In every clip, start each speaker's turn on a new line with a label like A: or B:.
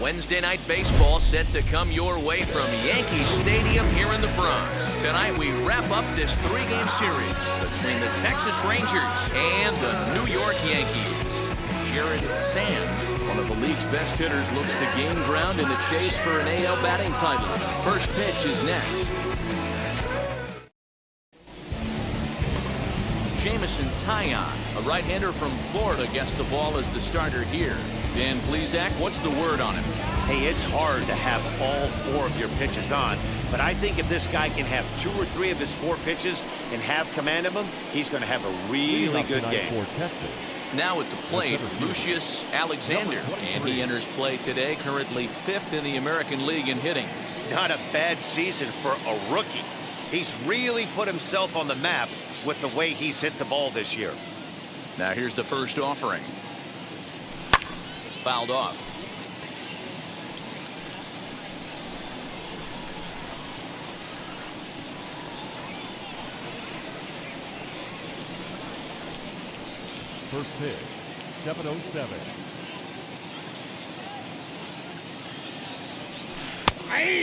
A: Wednesday night baseball set to come your way from Yankee Stadium here in the Bronx. Tonight we wrap up this three-game series between the Texas Rangers and the New York Yankees. Jared Sands, one of the league's best hitters, looks to gain ground in the chase for an AL batting title. First pitch is next. Jamison Taillon, a right-hander from Florida, gets the ball as the starter here. Dan Plesac, what's the word on him?
B: Hey, it's hard to have all four of your pitches on, but I think if this guy can have 2 or 3 of his 4 pitches and have command of them, he's going to have a really good game.
C: For Texas.
A: Now at the plate, Lucius Alexander, and he enters play today, currently 5th in the American League in hitting.
B: Not a bad season for a rookie. He's really put himself on the map with the way he's hit the ball this year.
A: Now here's the first offering. Fouled off.
C: First pitch, 7:07.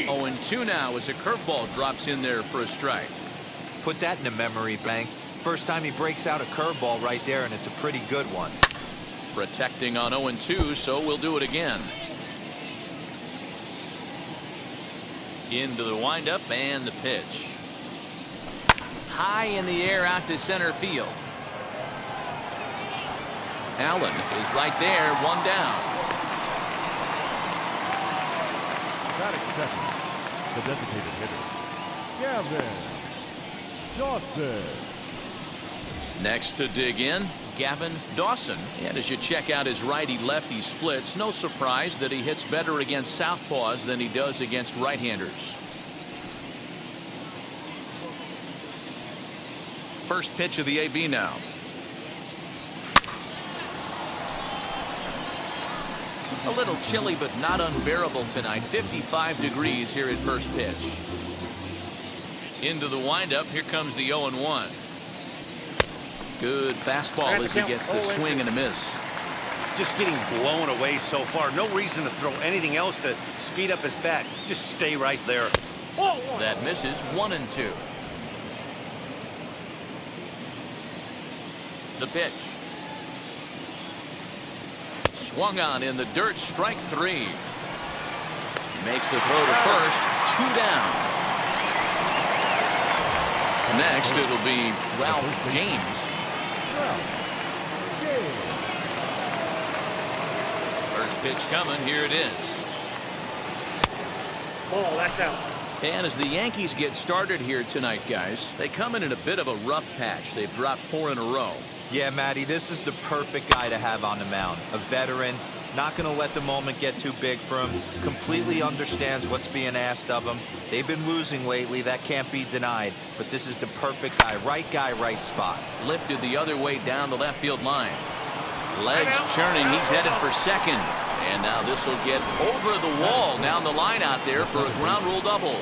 A: 0-2 now as a curveball drops in there for a strike.
D: Put that in the memory bank. First time he breaks out a curveball right there, and it's a pretty good one.
A: Protecting on 0-2, so we'll do it again. Into the windup and the pitch. High in the air out to center field. Allen is right there, 1 down.
C: Batting second, the designated hitter, Gavin Dawson.
A: Next to dig in, Gavin Dawson. And as you check out his righty-lefty splits, no surprise that he hits better against southpaws than he does against right-handers. First pitch of the AB now. A little chilly but not unbearable tonight. 55 degrees here at first pitch. Into the windup. Here comes the 0-1. Good fastball as he gets the swing and a miss.
B: Just getting blown away so far. No reason to throw anything else to speed up his bat. Just stay right there.
A: That misses. 1-2. The pitch. Swung on in the dirt. Strike 3. Makes the throw to first. 2 down. Next, it'll be Ralph James. First pitch coming. Here it is.
E: Ball, that's out.
A: And as the Yankees get started here tonight, guys, they come in a bit of a rough patch. They've dropped 4 in a row.
D: Yeah, Matty, this is the perfect guy to have on the mound. A veteran, not going to let the moment get too big for him, completely understands what's being asked of him. They've been losing lately, that can't be denied, but this is the perfect guy, right spot.
A: Lifted the other way down the left field line. Legs churning, he's headed for second. And now this will get over the wall down the line out there for a ground rule double.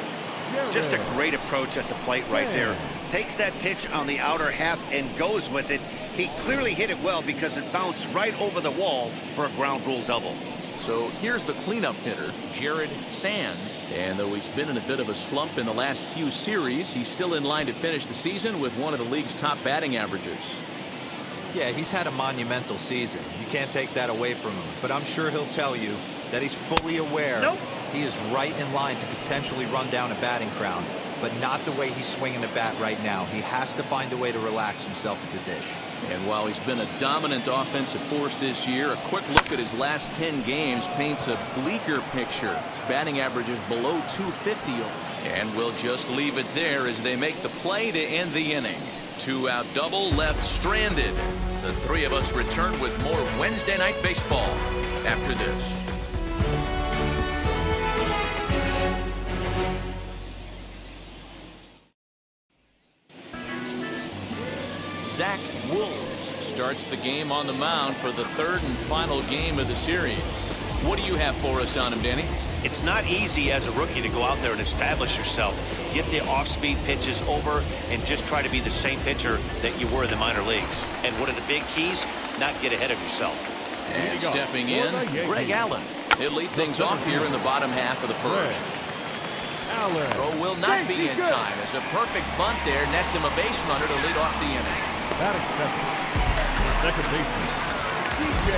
B: Just a great approach at the plate right there. Takes that pitch on the outer half and goes with it. He clearly hit it well because it bounced right over the wall for a ground rule double.
A: So here's the cleanup hitter, Jared Sands. And though he's been in a bit of a slump in the last few series, he's still in line to finish the season with one of the league's top batting averages.
D: Yeah, he's had a monumental season. You can't take that away from him. But I'm sure he'll tell you that he's fully aware he is right in line to potentially run down a batting crown. But not the way he's swinging the bat right now. He has to find a way to relax himself at the dish.
A: And while he's been a dominant offensive force this year, a quick look at his last 10 games paints a bleaker picture. His batting average is below 250. And we'll just leave it there as they make the play to end the inning. 2 out double, left stranded. The three of us return with more Wednesday night baseball after this. Zach Wools starts the game on the mound for the 3rd and final game of the series. What do you have for us on him, Danny?
B: It's not easy as a rookie to go out there and establish yourself, get the off-speed pitches over, and just try to be the same pitcher that you were in the minor leagues. And one of the big keys, not get ahead of yourself.
A: And stepping in, Greg Allen. He'll lead things off here in the bottom half of the first. Throw will not be in time as a perfect bunt there nets him a base runner to lead off the inning.
C: Batting second. Second baseman, DJ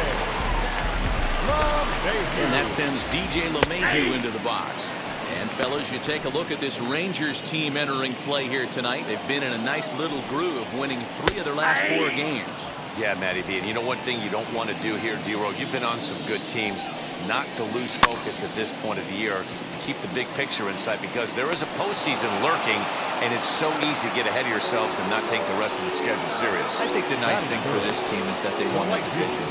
C: LeMahieu.
A: And that sends DJ LeMahieu into the box. And fellas, you take a look at this Rangers team entering play here tonight. They've been in a nice little groove, winning 3 of their last 4 games.
E: Yeah, Matty V. And you know one thing you don't want to do here, D-Row, you've been on some good teams. Not to lose focus at this point of the year, to keep the big picture in sight, because there is a postseason lurking, and it's so easy to get ahead of yourselves and not take the rest of the schedule serious.
D: I think the nice thing for this team is that they won the division.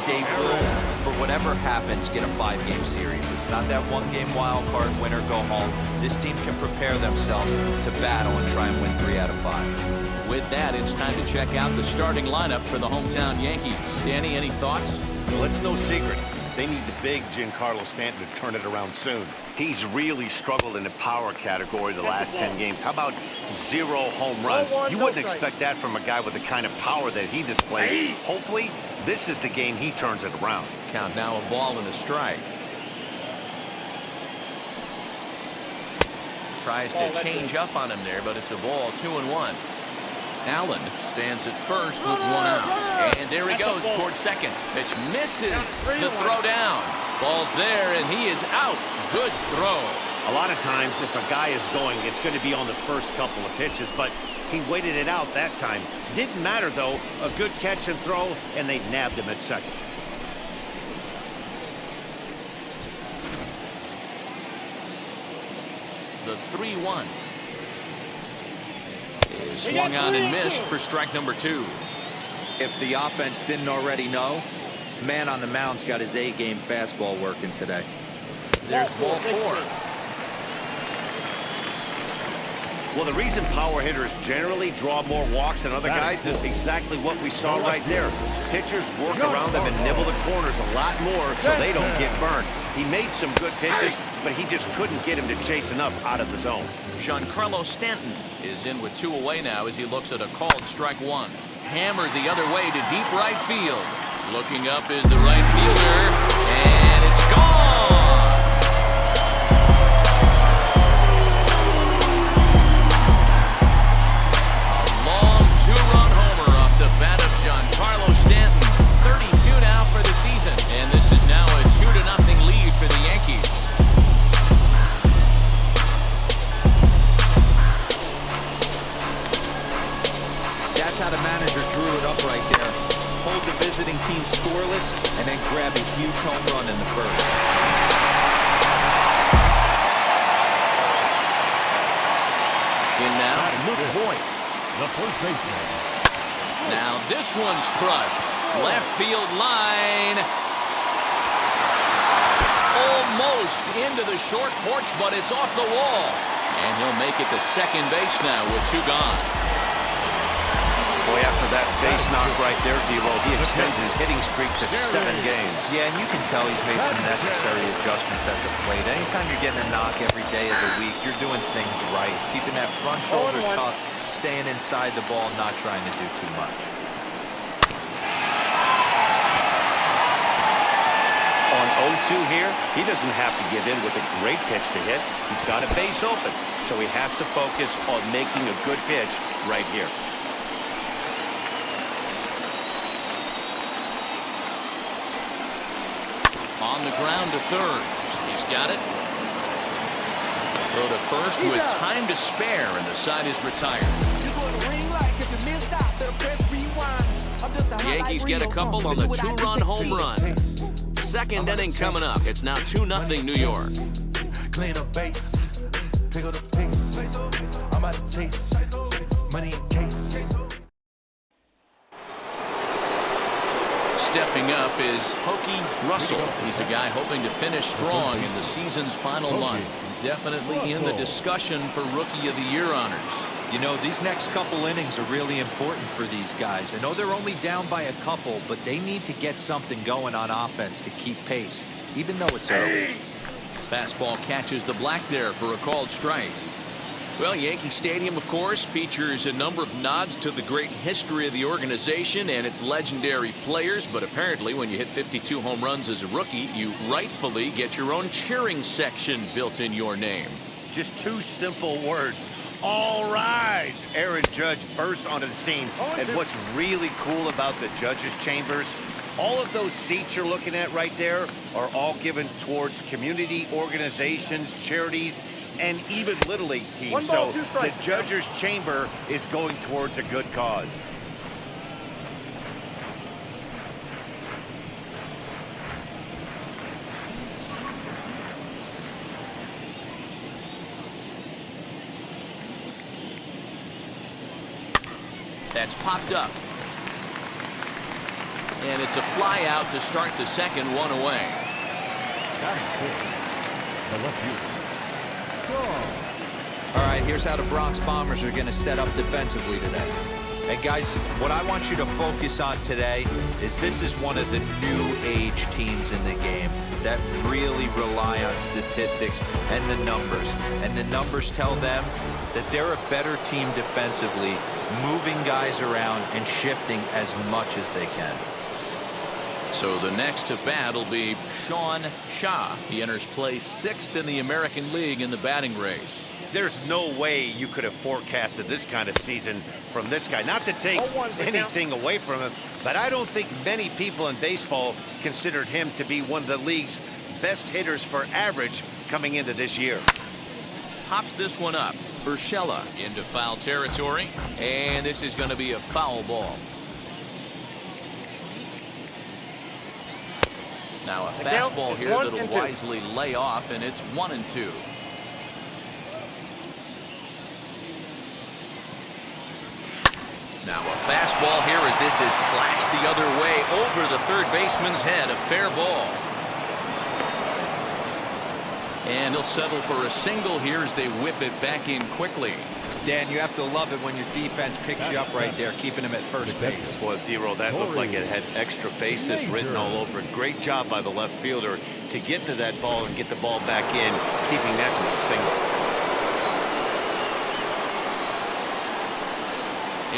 D: They will, for whatever happens, get a 5-game series. It's not that 1-game wild card, win or go home. This team can prepare themselves to battle and try and win 3 out of 5.
A: With that, it's time to check out the starting lineup for the hometown Yankees. Danny, any thoughts?
B: Well, it's no secret. They need the big Giancarlo Stanton to turn it around soon. He's really struggled in the power category the last 10 games. How about 0 home runs? You wouldn't expect that from a guy with the kind of power that he displays. Hopefully, this is the game he turns it around.
A: Count now, a ball and a strike. Tries to change up on him there, but it's a ball, 2-1. Allen stands at first with 1 out. And there he goes towards second. Pitch misses the throw down. Ball's there, and he is out. Good throw.
B: A lot of times, if a guy is going, it's going to be on the first couple of pitches, but he waited it out that time. Didn't matter, though. A good catch and throw, and they nabbed him at second.
A: The 3-1. Is swung on and missed for strike number 2.
D: If the offense didn't already know, man on the mound's got his A-game fastball working today.
A: There's ball 4.
B: Well, the reason power hitters generally draw more walks than other guys is exactly what we saw right there. Pitchers work around them and nibble the corners a lot more so they don't get burned. He made some good pitches, but he just couldn't get him to chase enough out of the zone.
A: Giancarlo Stanton is in with 2 away now as he looks at a called strike 1. Hammered the other way to deep right field. Looking up is the right fielder, and it's gone! A long 2-run homer off the bat of Giancarlo Stanton. 32 now for the season, and this is now a 2-0 lead for the Yankees.
D: That's how the manager drew it up right there. Hold the visiting team scoreless and then grab a huge home run in the first.
A: In now, Luke Voigt.
C: The first baseman.
A: Now this one's crushed. Left field line. Almost into the short porch, but it's off the wall. And he'll make it to second base now with 2 gone.
B: Boy, after that base knock right there, D-Row, he extends his hitting streak to 7 games.
D: Yeah, and you can tell he's made some necessary adjustments at the plate. Anytime you're getting a knock every day of the week, you're doing things right. He's keeping that front shoulder tucked, staying inside the ball, not trying to do too much.
B: On 0-2 here, he doesn't have to give in with a great pitch to hit. He's got a base open, so he has to focus on making a good pitch right here.
A: On the ground to third. He's got it. Throw to first with time to spare, and the side is retired. The Yankees get a couple on the 2-run home run. Second inning coming up. It's now 2-0 New York.
F: Clean up base, pick up the pace. I'm out of chase, money in case.
A: Stepping up is Pokey Russell. He's a guy hoping to finish strong in the season's final month. Definitely in the discussion for Rookie of the Year honors.
D: You know, these next couple innings are really important for these guys. I know they're only down by a couple, but they need to get something going on offense to keep pace, even though it's early.
A: Fastball catches the black there for a called strike. Well, Yankee Stadium, of course, features a number of nods to the great history of the organization and its legendary players. But apparently, when you hit 52 home runs as a rookie, you rightfully get your own cheering section built in your name.
B: Just two simple words. All rise! Aaron Judge burst onto the scene. And what's really cool about the judges' chambers, all of those seats you're looking at right there are all given towards community organizations, charities, and even Little League teams. So the judges' chamber is going towards a good cause.
A: That's popped up. And it's a fly out to start the second, one away.
C: Got him. The left field.
D: All right, here's how the Bronx Bombers are going to set up defensively today. And guys, what I want you to focus on today is this is one of the new age teams in the game that really rely on statistics and the numbers. And the numbers tell them that they're a better team defensively, moving guys around and shifting as much as they can.
A: So the next to bat will be Sean Shaw. He enters play 6th in the American League in the batting race.
B: There's no way you could have forecasted this kind of season from this guy. Not to take anything away from him, but I don't think many people in baseball considered him to be one of the league's best hitters for average coming into this year.
A: Pops this one up. Urshela into foul territory, and this is going to be a foul ball. Now a fastball here that'll wisely lay off, and it's 1-2. Now a fastball here as this is slashed the other way over the third baseman's head. A fair ball. And he'll settle for a single here as they whip it back in quickly.
D: Dan, you have to love it when your defense picks you up right there, keeping him at first base.
E: Boy, D-Roll, that looked like it had extra bases written all over it. Great job by the left fielder to get to that ball and get the ball back in, keeping that to a single.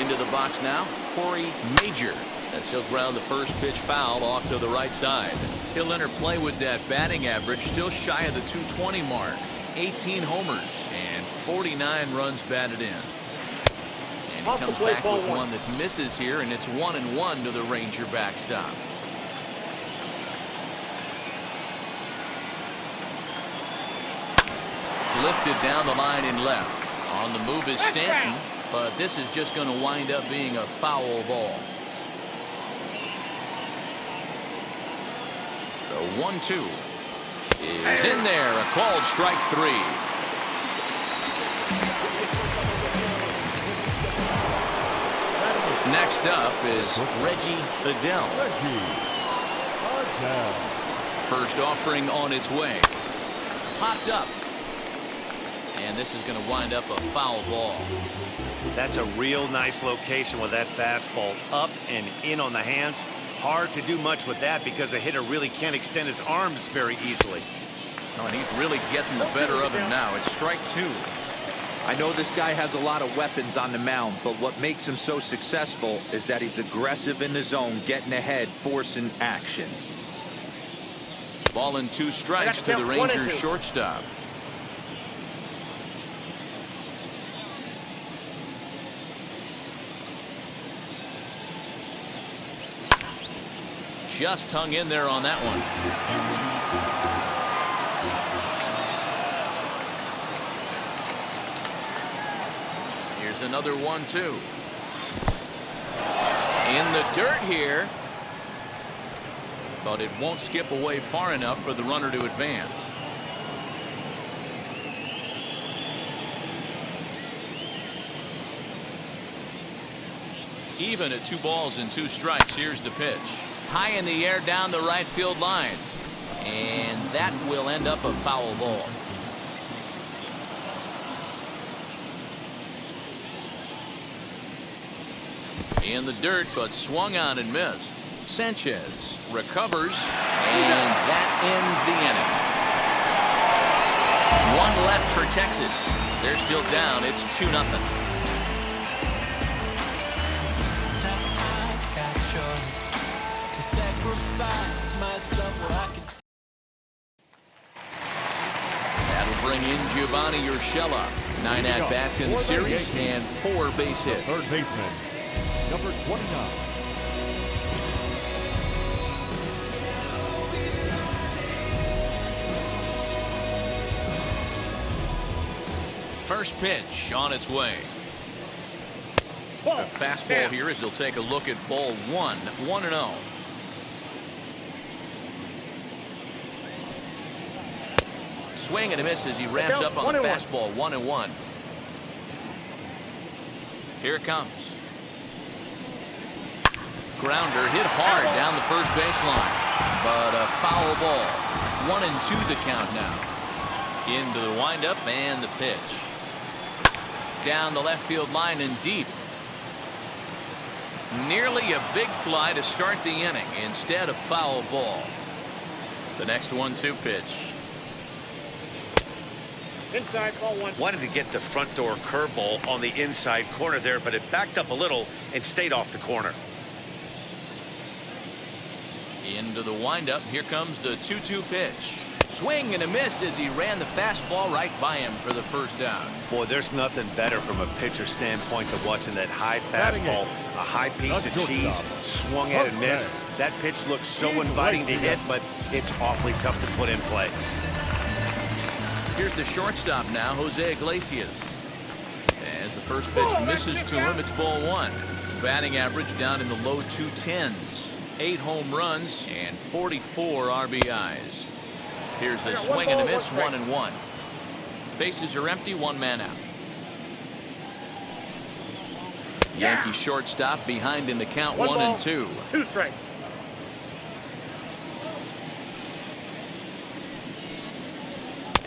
A: Into the box now, Corey Major. As he'll ground the first pitch foul off to the right side. He'll enter play with that batting average still shy of the 220 mark. 18 homers and 49 runs batted in. And he comes back with one that misses here, and it's 1-1 to the Ranger backstop. Lifted down the line in left. On the move is Stanton, but this is just going to wind up being a foul ball. The 1-2 is in there. A called strike 3. Next up is Reggie Bedell. First offering on its way. Popped up. And this is going to wind up a foul ball.
B: That's a real nice location with that fastball up and in on the hands. Hard to do much with that because a hitter really can't extend his arms very easily.
A: Oh, and he's really getting the better of him now. It's strike 2.
D: I know this guy has a lot of weapons on the mound, but what makes him so successful is that he's aggressive in the zone, getting ahead, forcing action.
A: Ball and 2 strikes to the Rangers shortstop. Just hung in there on that one. Here's another 1-2. In the dirt here. But it won't skip away far enough for the runner to advance. Even at 2 balls and 2 strikes, here's the pitch. High in the air down the right field line. And that will end up a foul ball. In the dirt, but swung on and missed. Sanchez recovers, and that ends the inning. 1 left for Texas. They're still down. It's 2-0. That'll bring in Giovanni Urshela. 9 at-bats in the series and 4 base hits.
C: Third baseman, number 29.
A: First pitch on its way. The fastball here as he'll take a look at ball 1, 1-0. Swing and a miss as he ramps up on the fastball. 1-1. Here it comes. Grounder hit hard down the first baseline, but a foul ball. 1-2 the count now. Into the windup and the pitch. Down the left field line and deep. Nearly a big fly to start the inning. Instead, a foul ball. The next 1-2 pitch.
G: Inside, ball 1.
B: Wanted to get the front door curveball on the inside corner there, but it backed up a little and stayed off the corner.
A: Into the windup. Here comes the 2-2 pitch. Swing and a miss as he ran the fastball right by him for the first down.
B: Boy, there's nothing better from a pitcher standpoint than watching that high fastball, a high piece of cheese, swung at and missed. That pitch looks so inviting to hit, but it's awfully tough to put in play.
A: Here's the shortstop now, Jose Iglesias. As the first pitch misses to him, it's ball 1. Batting average down in the low 210s. 8 home runs and 44 RBIs. Here's a swing and a miss, 1-1. Bases are empty, 1 man out. Yankee shortstop behind in the count, 1-2.
G: 2 strikes.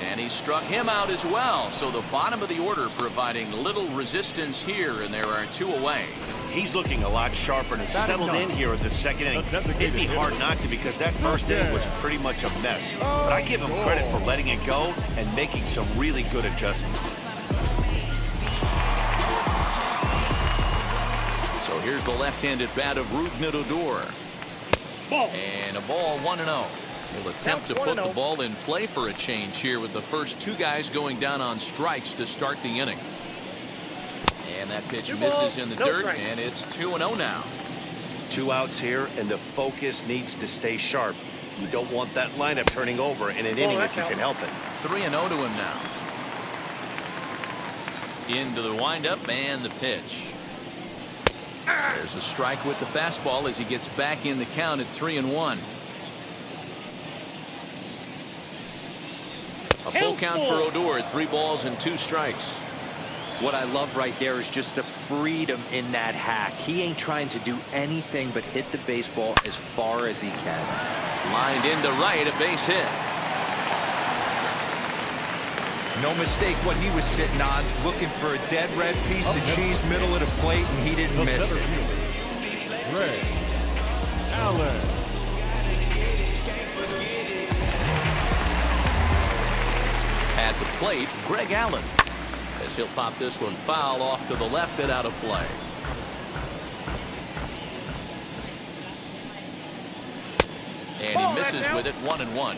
A: And he struck him out as well. So the bottom of the order providing little resistance here, and there are 2 away.
B: He's looking a lot sharper and has settled in here at the second inning. It'd be hard not to because that first inning was pretty much a mess. But I give him credit for letting it go and making some really good adjustments.
A: So here's the left-handed bat of Rougned Odor. And a ball, 1-0. He'll attempt to put the ball in play for a change here with the first 2 guys going down on strikes to start the inning. And that pitch misses in the dirt, and it's 2-0 now.
B: 2 outs here, and the focus needs to stay sharp. You don't want that lineup turning over in an inning if you can help it.
A: 3-0 to him now. Into the windup and the pitch. There's a strike with the fastball as he gets back in the count at 3-1. A full count for Odor, 3 balls and 2 strikes.
D: What I love right there is just the freedom in that hack. He ain't trying to do anything but hit the baseball as far as he can.
A: Lined into right, a base hit.
D: No mistake what he was sitting on, looking for a dead red piece of cheese middle of the plate, and he didn't miss it.
C: Reggie Bedell.
A: At the plate, Greg Allen. As he'll pop this one foul off to the left and out of play. And he misses with it, 1-1.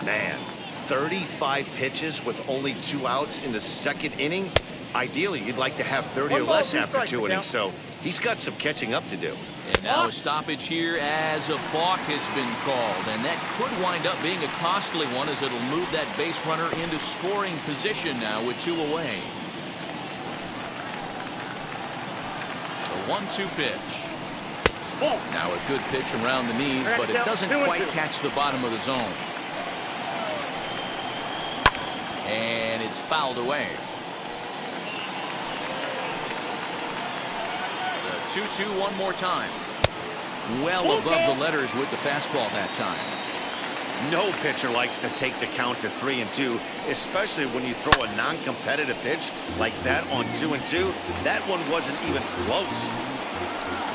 B: Man, 35 pitches with only 2 outs in the second inning. Ideally, you'd like to have 30 or less after 2 innings, so he's got some catching up to do.
A: And now a stoppage here as a balk has been called, and that could wind up being a costly one as it'll move that base runner into scoring position now with 2 away. The 1-2 pitch. Now a good pitch around the knees, but it doesn't quite catch the bottom of the zone. And it's fouled away. The 2-2 one more time. Well above the letters with the fastball that time.
B: No pitcher likes to take the count to 3-2, especially when you throw a non-competitive pitch like that on 2-2. That one wasn't even close.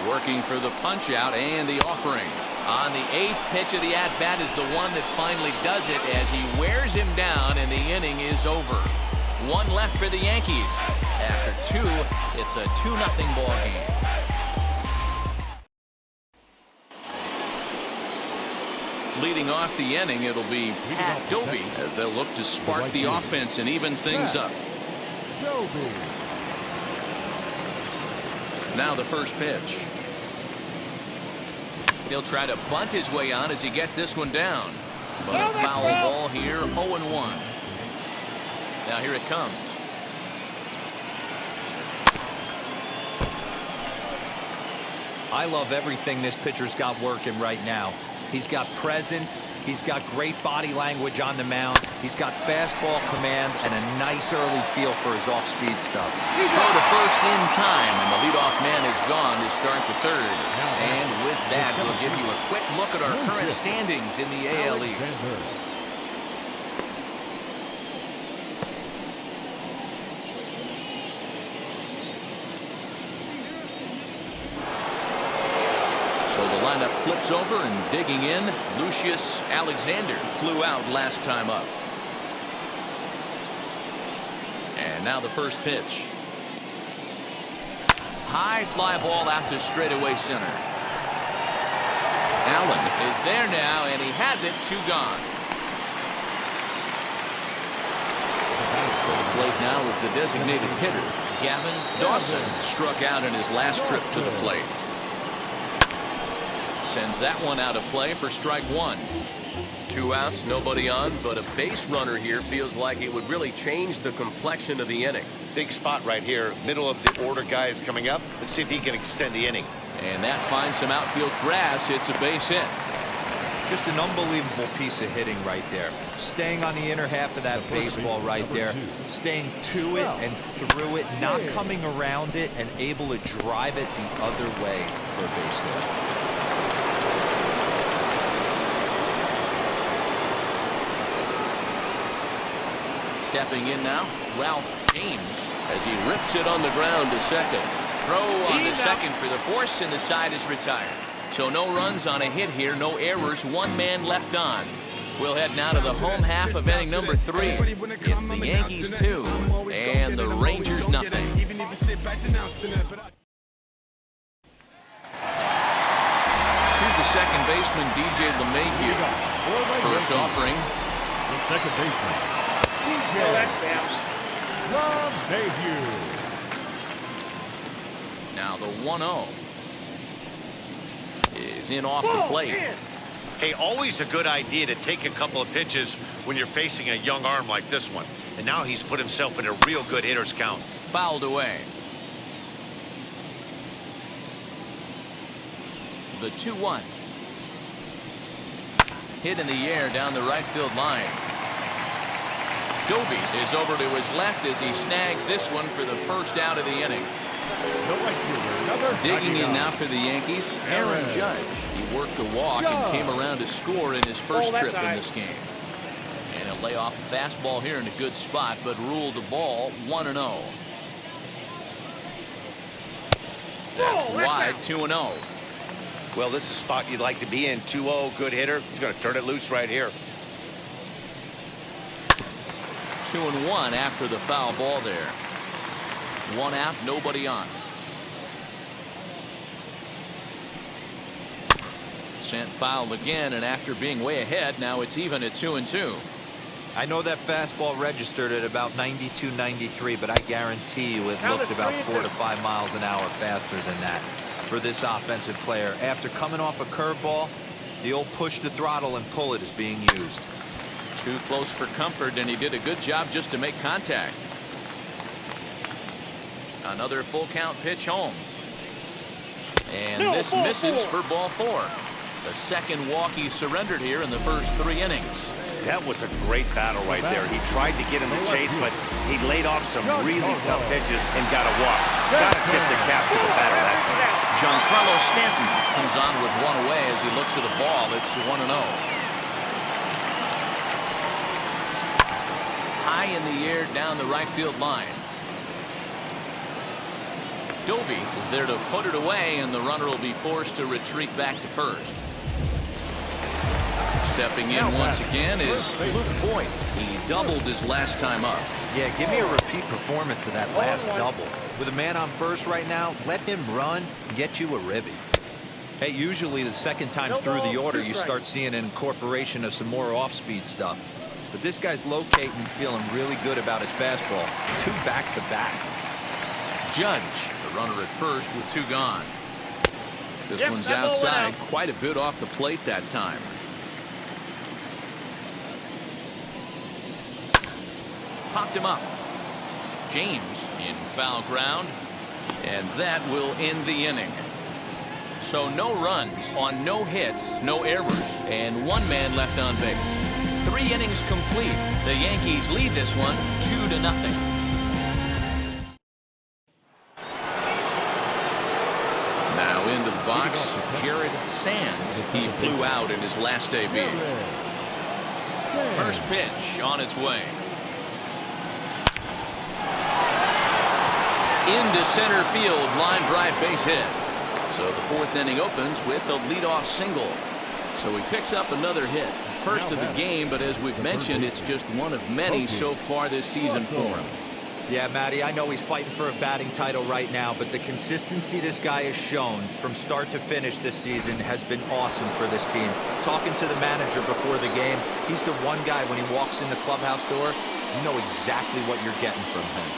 A: Working for the punch out and the offering. On the 8th pitch of the at-bat is the one that finally does it as he wears him down and the inning is over. One left for the Yankees. After two, it's a 2-0 ball game. Leading off the inning, it'll be Doby as they'll look to spark the offense and even things up. Now the first pitch. He'll try to bunt his way on as he gets this one down. But a foul ball here, 0-1. Now here it comes.
D: I love everything this pitcher's got working right now. He's got presence. He's got great body language on the mound. He's got fastball command and a nice early feel for his off-speed stuff.
A: Throw to first in time, and the leadoff man is gone to start the third. And with that, we'll give you a quick look at our current standings in the AL East. So the lineup flips over, and digging in, Lucius Alexander flew out last time up. And now the first pitch. High fly ball out to straightaway center. Allen is there now, and he has it, 2 gone. To the plate now is the designated hitter, Gavin Dawson, struck out in his last trip to the plate. Sends that one out of play for strike 1.
G: 2 outs, nobody on, but a base runner here feels like it would really change the complexion of the inning.
B: Big spot right here. Middle of the order guy is coming up. Let's see if he can extend the inning.
A: And that finds some outfield grass. It's a base hit.
D: Just an unbelievable piece of hitting right there. Staying on the inner half of that baseball right there. Staying to it and through it, not coming around it, and able to drive it the other way for a base hit.
A: Stepping in now, Ralph James, as he rips it on the ground to second. Throw on the second for the force, and the side is retired. So no runs on a hit here, no errors, 1 man left on. We'll head now to the home half of inning number 3. It's the Yankees 2 and the Rangers nothing. Here's the second baseman, DJ LeMahieu. First offering.
C: The second baseman.
A: Now the 1-0 is in off the plate.
B: Hey, always a good idea to take a couple of pitches when you're facing a young arm like this one. And now he's put himself in a real good hitter's count.
A: Fouled away. The 2-1. Hit in the air down the right field line. Doby is over to his left as he snags this one for the first out of the inning. Digging in now for the Yankees, Aaron Judge. He worked the walk and came around to score in his first trip in this game. And he'll lay off a fastball here in a good spot, but ruled the ball 1-0. That's wide, 2-0.
B: Well, this is a spot you'd like to be in. 2-0, good hitter. He's going to turn it loose right here.
A: 2-1 after the foul ball there. 1 out, nobody on. Sent foul again, and after being way ahead, now it's even at 2-2.
D: I know that fastball registered at about 92, 93, but I guarantee you it looked about 4 to 5 miles an hour faster than that for this offensive player. After coming off a curveball, the old push the throttle and pull it is being used.
A: Too close for comfort, and he did a good job just to make contact. Another full count pitch home. And this misses for ball 4. The second walk he surrendered here in the first 3 innings.
B: That was a great battle right there. He tried to get in the chase, but he laid off some really tough pitches and got a walk. Got to tip the cap to the batter that time.
A: Giancarlo Stanton comes on with 1 away as he looks at the ball. It's 1-0. High in the air down the right field line. Doby is there to put it away, and the runner will be forced to retreat back to first. Stepping in once again is Luke Voigt. He doubled his last time up.
D: Yeah, give me a repeat performance of that last double. With a man on first right now, let him run and get you a ribby. Hey, usually the second time through the order, you start seeing an incorporation of some more off-speed stuff. But this guy's locating and feeling really good about his fastball. 2 back-to-back.
A: Judge, the runner at first with 2 gone. This one's outside, quite a bit off the plate that time. Popped him up. James in foul ground, and that will end the inning. So no runs on no hits, no errors, and 1 man left on base. 3 innings complete. The Yankees lead this one 2-0. Now into the box, Jared Sands. He flew out in his last AB. First pitch on its way. Into center field, line drive base hit. So the 4th inning opens with a leadoff single. So he picks up another hit. First of the game, but as we've mentioned, it's just one of many so far this season for him.
D: Yeah, Matty, I know he's fighting for a batting title right now, but the consistency this guy has shown from start to finish this season has been awesome for this team. Talking to the manager before the game, he's the one guy when he walks in the clubhouse door, you know exactly what you're getting from him.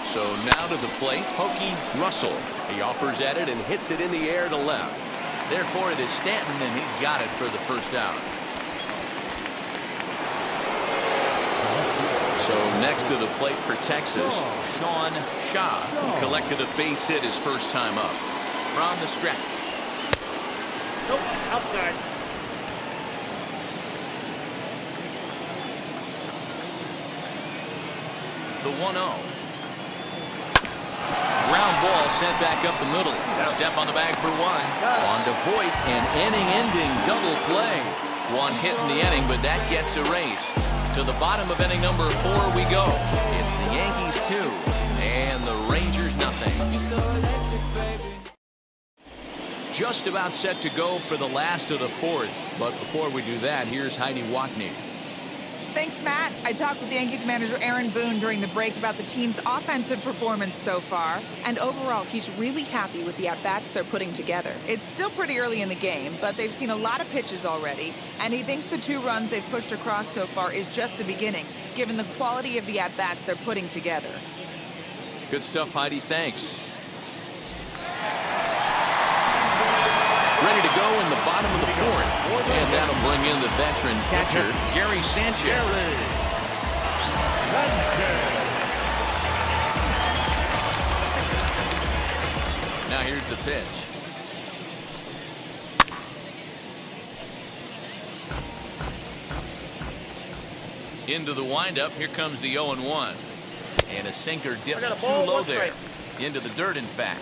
A: So now to the plate, Pokey Russell. He offers at it and hits it in the air to left. Therefore, it is Stanton, and he's got it for the first out. So next to the plate for Texas, Sean Shaw, who collected a base hit his first time up. From the stretch.
H: Nope, outside.
A: The 1-0. Ground ball sent back up the middle. Step on the bag for 1. On to Voigt, an inning-ending double play. 1 hit in the inning, but that gets erased. To the bottom of inning number 4 we go. It's the Yankees 2 and the Rangers nothing. Just about set to go for the last of the 4th. But before we do that, here's Heidi Watney.
I: Thanks, Matt. I talked with Yankees manager Aaron Boone during the break about the team's offensive performance so far. And overall, he's really happy with the at-bats they're putting together. It's still pretty early in the game, but they've seen a lot of pitches already. And he thinks the 2 runs they've pushed across so far is just the beginning, given the quality of the at-bats they're putting together.
A: Good stuff, Heidi. Thanks. Ready to go in the bottom of the 4th. And that'll bring in the veteran catcher, Gary Sanchez. Now here's the pitch. Into the windup. Here comes the 0-1. And a sinker dips too low there. Into the dirt, in fact.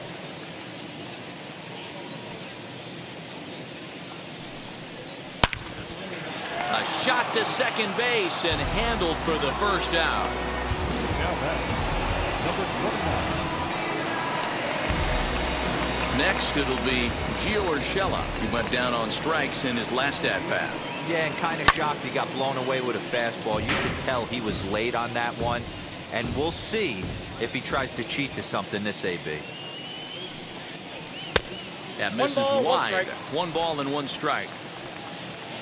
A: A shot to second base and handled for the first out. Next, it'll be Gio Urshela. He went down on strikes in his last at-bat.
D: Yeah, and kind of shocked he got blown away with a fastball. You could tell he was late on that one. And we'll see if he tries to cheat to something this AB.
A: That misses wide. 1 ball and 1 strike.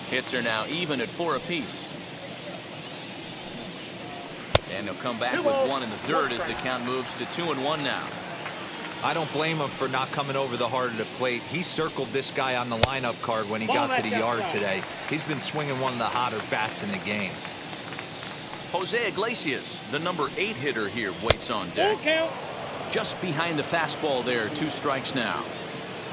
A: Hits are now even at 4 apiece. And he'll come back with 1 in the dirt as the count moves to 2-1 now.
D: I don't blame him for not coming over the heart of the plate. He circled this guy on the lineup card when he got to the yard today. He's been swinging one of the hotter bats in the game.
A: Jose Iglesias, the number 8 hitter here, waits on deck. Just behind the fastball there, 2 strikes now.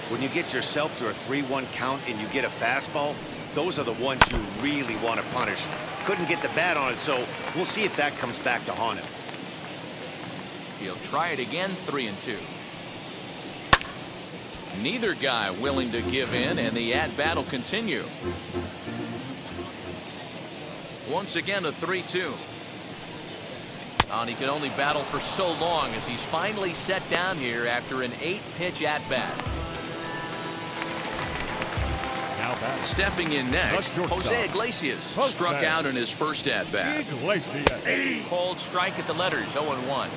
B: When you get yourself to a 3-1 count and you get a fastball, those are the ones you really want to punish. Couldn't get the bat on it, so we'll see if that comes back to haunt him.
A: He'll try it again, 3-2. Neither guy willing to give in, and the at-bat will continue. Once again, a 3-2. And he can only battle for so long as he's finally set down here after an 8-pitch at-bat. Stepping in next, Jose Iglesias struck out in his first at-bat. Called strike at the letters, 0-1.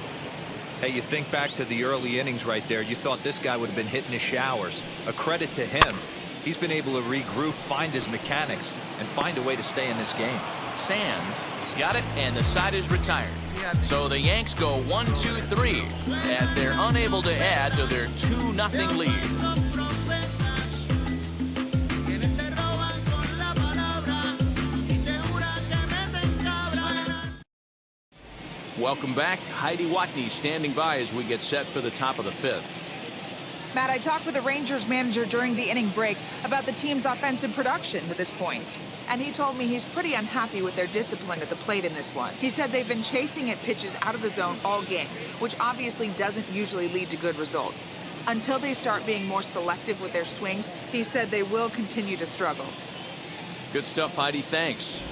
D: Hey, you think back to the early innings right there. You thought this guy would have been hitting his showers. A credit to him. He's been able to regroup, find his mechanics, and find a way to stay in this game.
A: Sands has got it, and the side is retired. So the Yanks go 1-2-3 as they're unable to add to their 2-0 lead. Welcome back. Heidi Watney standing by as we get set for the top of the fifth.
I: Matt, I talked with the Rangers manager during the inning break about the team's offensive production to this point. And he told me he's pretty unhappy with their discipline at the plate in this one. He said they've been chasing at pitches out of the zone all game, which obviously doesn't usually lead to good results. Until they start being more selective with their swings, he said they will continue to struggle.
A: Good stuff, Heidi. Thanks.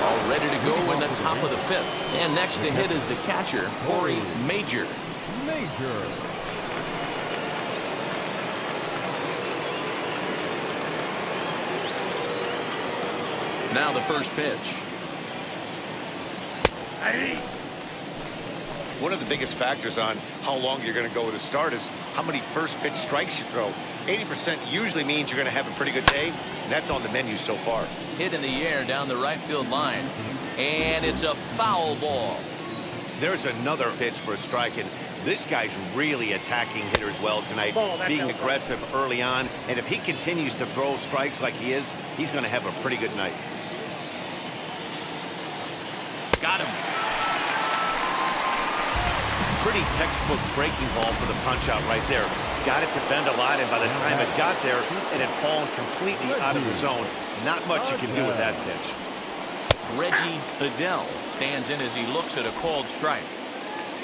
A: All ready to go in the top of the fifth. And next to hit is the catcher, Corey Major. Now the first pitch.
B: One of the biggest factors on how long you're going to go with a start is how many first pitch strikes you throw. 80% usually means you're going to have a pretty good day, and that's on the menu so far.
A: Hit in the air down the right field line, and it's a foul ball.
B: There's another pitch for a strike, and this guy's really attacking hitters well tonight, being aggressive early on, and if he continues to throw strikes like he is, he's going to have a pretty good night.
A: Got him.
B: Pretty textbook breaking ball for the punch out right there. Got it to bend a lot, and by the time it got there, it had fallen completely out of the zone. Not much you can do with that pitch.
A: Reggie Bedell stands in as he looks at a called strike.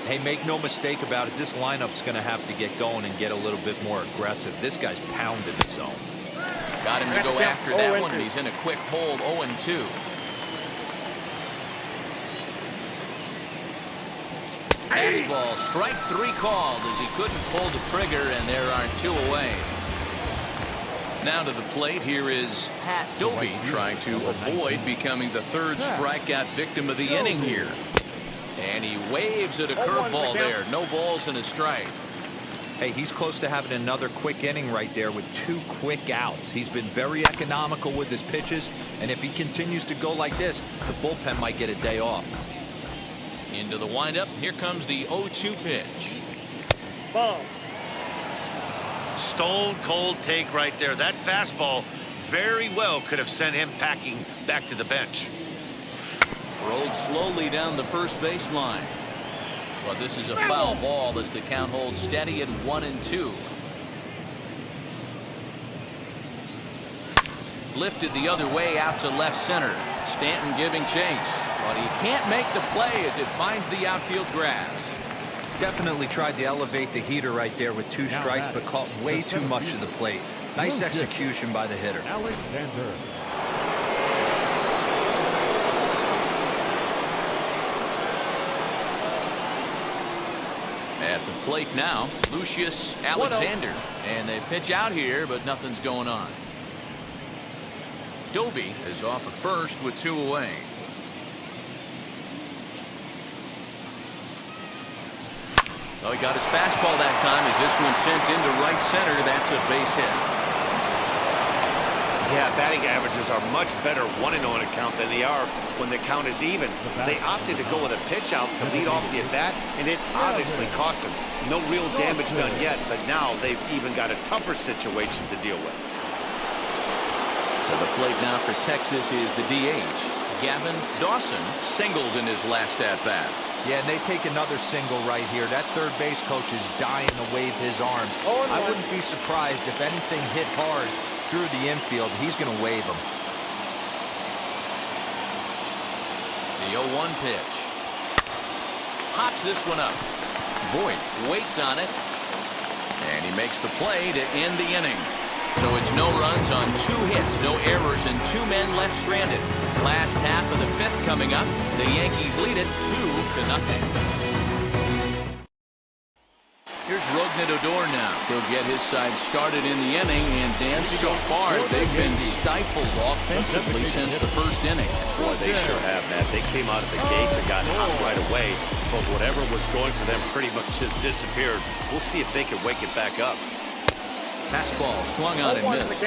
D: Hey, make no mistake about it. This lineup's going to have to get going and get a little bit more aggressive. This guy's pounding the zone.
A: Got him to go after that one, and he's in a quick hold, 0-2. Fastball, strike three called as he couldn't pull the trigger, and there are two away. Now to the plate, here is Pat Doby trying to avoid becoming the third strikeout victim of the inning here. And he waves at a curveball there. No balls and a strike.
D: Hey, he's close to having another quick inning right there with 2 quick outs. He's been very economical with his pitches, and if he continues to go like this, the bullpen might get a day off.
A: Into the windup. Here comes the 0-2 pitch.
H: Ball.
B: Stone cold take right there. That fastball very well could have sent him packing back to the bench.
A: Rolled slowly down the first baseline. But this is a foul ball as the count holds steady at 1-2. Lifted the other way out to left center. Stanton giving chase. But he can't make the play as it finds the outfield grass.
D: Definitely tried to elevate the heater right there with 2 strikes, but caught way too much of the plate. Nice execution by the hitter.
C: Alexander.
A: At the plate now, Lucius Alexander. And they pitch out here, but nothing's going on. Doby is off at first with 2 away. Oh, he got his fastball that time as this one sent into right center. That's a base hit.
B: Yeah, batting averages are much better 1-0 on a count than they are when the count is even. They opted to go with a pitch out to lead off the at-bat, and it obviously cost them. No real damage done yet, but now they've even got a tougher situation to deal with.
A: To the plate now for Texas is the DH. Gavin Dawson singled in his last at-bat.
D: Yeah, and they take another single right here. That third base coach is dying to wave his arms. I wouldn't be surprised if anything hit hard through the infield. He's going to wave them.
A: The 0-1 pitch. Pops this one up. Voit waits on it. And he makes the play to end the inning. So it's no runs on 2 hits, no errors, and 2 men left stranded. Last half of the 5th coming up. The Yankees lead it 2-0. Here's Rognadodor now. He'll get his side started in the inning, and Dan, so far they've been stifled offensively since the first inning.
B: Boy, they sure have, Matt. They came out of the gates and got hot right away, but whatever was going for them pretty much just disappeared. We'll see if they can wake it back up.
A: Fastball swung on and missed.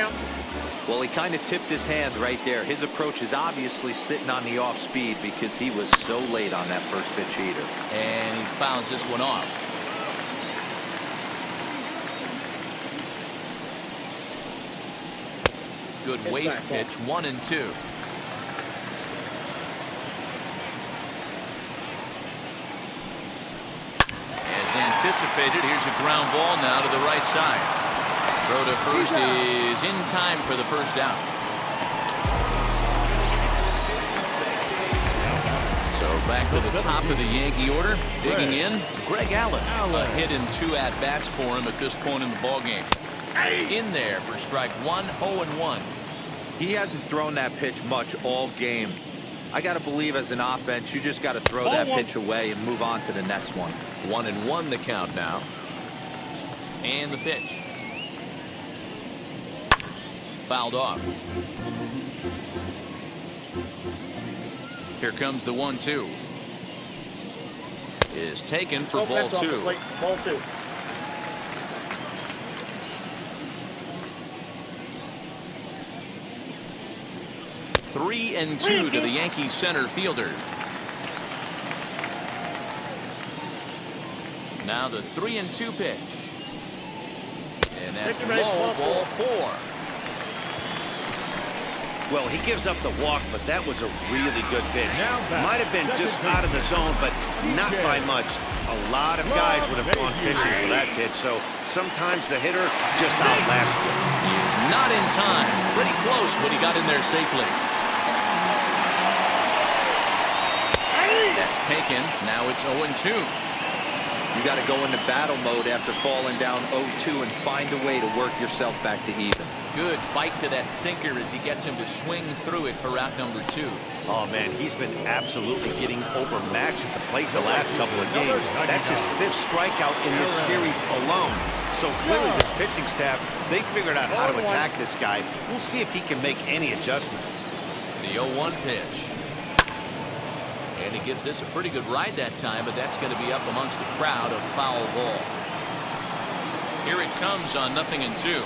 D: Well, he kind of tipped his hand right there. His approach is obviously sitting on the off speed because he was so late on that first pitch heater.
A: And he fouls this one off. Good waste pitch, 1-2. As anticipated, here's a ground ball now to the right side. Throw to first is in time for the first out. So back to the top of the Yankee order. Digging in, Greg Allen. A hit and 2 at-bats for him at this point in the ballgame. In there for strike 1, 0-1.
D: He hasn't thrown that pitch much all game. I got to believe as an offense, you just got to throw that pitch away and move on to the next one.
A: 1-1 the count now. And the pitch. Fouled off. Here comes the 1-2. Is taken for ball 2.
H: Ball 2.
A: Three and 2 to the Yankees center fielder. Now the 3-2 pitch. And that's low, ball 4.
B: Well, he gives up the walk, but that was a really good pitch. Might have been just out of the zone, but not by much. A lot of guys would have gone fishing for that pitch, so sometimes the hitter just outlasts you.
A: He is not in time. Pretty close, but he got in there safely. That's taken. Now it's 0-2.
D: You got to go into battle mode after falling down 0-2 and find a way to work yourself back to even.
A: Good bite to that sinker as he gets him to swing through it for out number 2.
B: Oh, man, he's been absolutely getting overmatched at the plate the last couple of games. That's his 5th strikeout in this series alone. So clearly this pitching staff, they figured out how to attack this guy. We'll see if he can make any adjustments.
A: The 0-1 pitch. And he gives this a pretty good ride that time, but that's going to be up amongst the crowd, a foul ball. Here it comes on 0-2.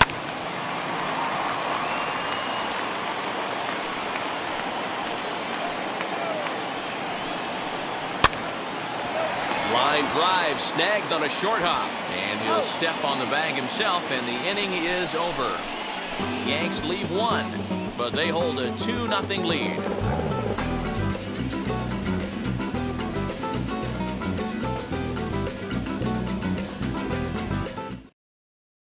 A: Line drive snagged on a short hop, and he'll step on the bag himself, and the inning is over. Yanks leave 1, but they hold a 2-0 lead.